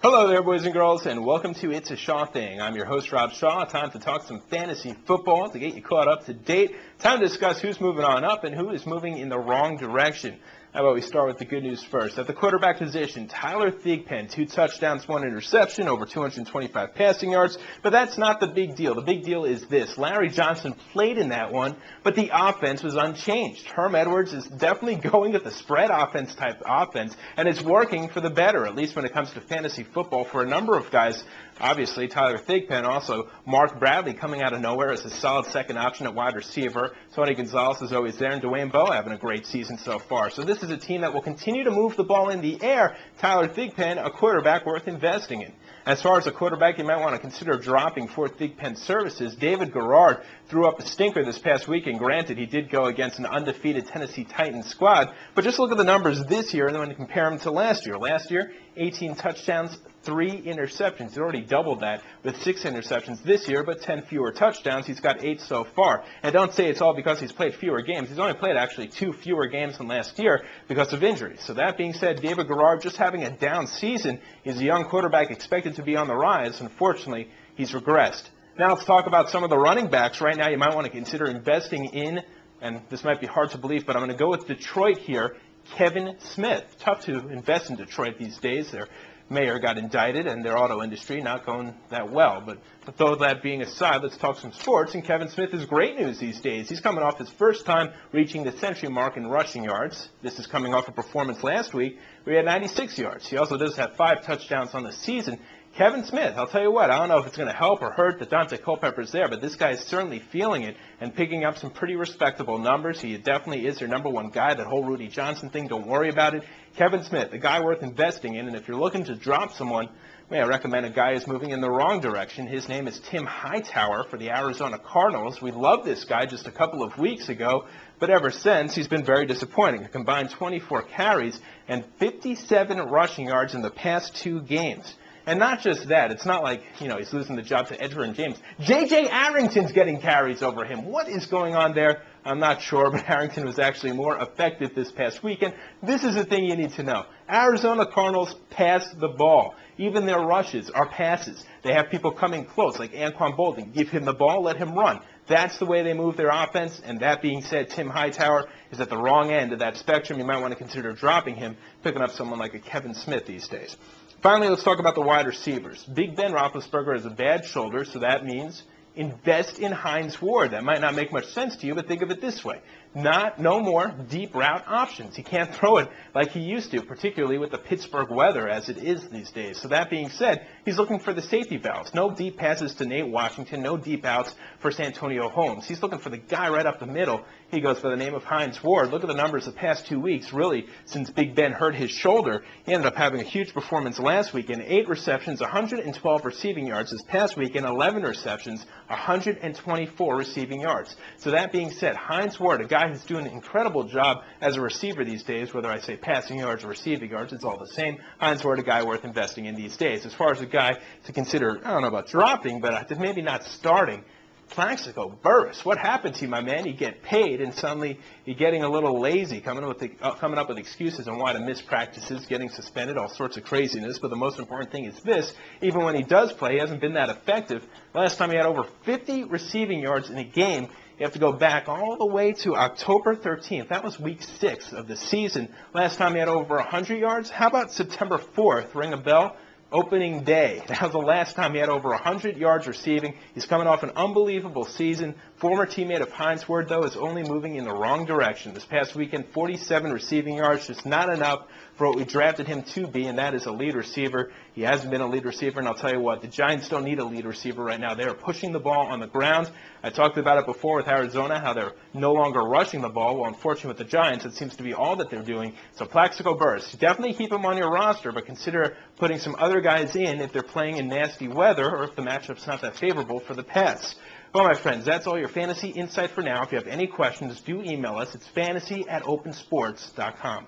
Hello there, boys and girls, and welcome to It's a Shaw Thing. I'm your host, Rob Shaw. Time to talk some fantasy football to get you caught up to date. Time to discuss who's moving on up and who is moving in the wrong direction. How about we start with the good news first? At the quarterback position, Tyler Thigpen, 2 touchdowns, 1 interception, over 225 passing yards. But that's not the big deal. The big deal is this. Larry Johnson played in that one, but the offense was unchanged. Herm Edwards is definitely going with the spread offense type offense, and it's working for the better, at least when it comes to fantasy football for a number of guys. Obviously, Tyler Thigpen, also Mark Bradley coming out of nowhere as a solid second option at wide receiver. Tony Gonzalez is always there, and Dwayne Bowe having a great season so far. So this is a team that will continue to move the ball in the air. Tyler Thigpen, a quarterback worth investing in. As far as a quarterback you might want to consider dropping for Thigpen's services, David Garrard threw up a stinker this past weekend. Granted, he did go against an undefeated Tennessee Titans squad, but just look at the numbers this year and then compare them to last year. Last year, 18 touchdowns, 3 interceptions. He's already doubled that with 6 interceptions this year, but 10 fewer touchdowns. He's got 8 so far. And don't say it's all because he's played fewer games. He's only played actually 2 fewer games than last year because of injuries. So that being said, David Garrard just having a down season. He's a young quarterback expected to be on the rise. Unfortunately, he's regressed. Now let's talk about some of the running backs. Right now you might want to consider investing in, and this might be hard to believe, but I'm going to go with Detroit here, Kevin Smith. Tough to invest in Detroit these days. Their mayor got indicted, and their auto industry not going that well. But with all that being aside, let's talk some sports. And Kevin Smith is great news these days. He's coming off his first time reaching the century mark in rushing yards. This is coming off a performance last week where he had 96 yards. He also does have 5 touchdowns on the season. Kevin Smith, I'll tell you what, I don't know if it's going to help or hurt that Dante Culpepper's there, but this guy is certainly feeling it and picking up some pretty respectable numbers. He definitely is their number one guy. That whole Rudy Johnson thing, don't worry about it. Kevin Smith, a guy worth investing in, and if you're looking to drop someone, I recommend a guy who's moving in the wrong direction. His name is Tim Hightower for the Arizona Cardinals. We loved this guy just a couple of weeks ago, but ever since, he's been very disappointing. A combined 24 carries and 57 rushing yards in the past 2 games. And not just that, it's not like, he's losing the job to Edgerrin James. J.J. Arrington's getting carries over him. What is going on there? I'm not sure, but Arrington was actually more effective this past weekend. This is the thing you need to know. Arizona Cardinals pass the ball. Even their rushes are passes. They have people coming close, like Anquan Boldin. Give him the ball, let him run. That's the way they move their offense. And that being said, Tim Hightower is at the wrong end of that spectrum. You might want to consider dropping him, picking up someone like a Kevin Smith these days. Finally, let's talk about the wide receivers. Big Ben Roethlisberger has a bad shoulder, so that means invest in Hines Ward. That might not make much sense to you, but think of it this way. No more deep route options. He can't throw it like he used to, particularly with the Pittsburgh weather as it is these days. So that being said, he's looking for the safety valves. No deep passes to Nate Washington, no deep outs for Santonio Holmes. He's looking for the guy right up the middle. He goes by the name of Hines Ward. Look at the numbers the past 2 weeks. Really, since Big Ben hurt his shoulder, he ended up having a huge performance last weekend. 8 receptions, 112 receiving yards. This past weekend, 11 receptions, 124 receiving yards. So that being said, Hines Ward, a guy who's doing an incredible job as a receiver these days, whether I say passing yards or receiving yards, it's all the same. Hines Ward, a guy worth investing in these days. As far as a guy to consider, I don't know about dropping, but maybe not starting, Plaxico Burress. What happened to you, my man? You get paid, and suddenly you're getting a little lazy, coming up with excuses on why to miss practices, getting suspended, all sorts of craziness. But the most important thing is this. Even when he does play, he hasn't been that effective. Last time he had over 50 receiving yards in a game. You have to go back all the way to October 13th. That was week 6 of the season. Last time he had over 100 yards. How about September 4th? Ring a bell? Opening day. That was the last time he had over 100 yards receiving. He's coming off an unbelievable season. Former teammate of Hines Ward, though, is only moving in the wrong direction. This past weekend, 47 receiving yards, just not enough for what we drafted him to be, and that is a lead receiver. He hasn't been a lead receiver, and I'll tell you what, the Giants don't need a lead receiver right now. They are pushing the ball on the ground. I talked about it before with Arizona, how they're no longer rushing the ball. Well, unfortunately with the Giants, it seems to be all that they're doing. So Plaxico Burress, definitely keep him on your roster, but consider putting some other guys in if they're playing in nasty weather or if the matchup's not that favorable for the pass. Well, my friends, that's all your fantasy insight for now. If you have any questions, do email us. It's fantasy@opensports.com.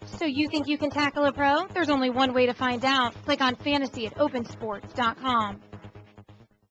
So you think you can tackle a pro? There's only one way to find out. Click on fantasy@opensports.com.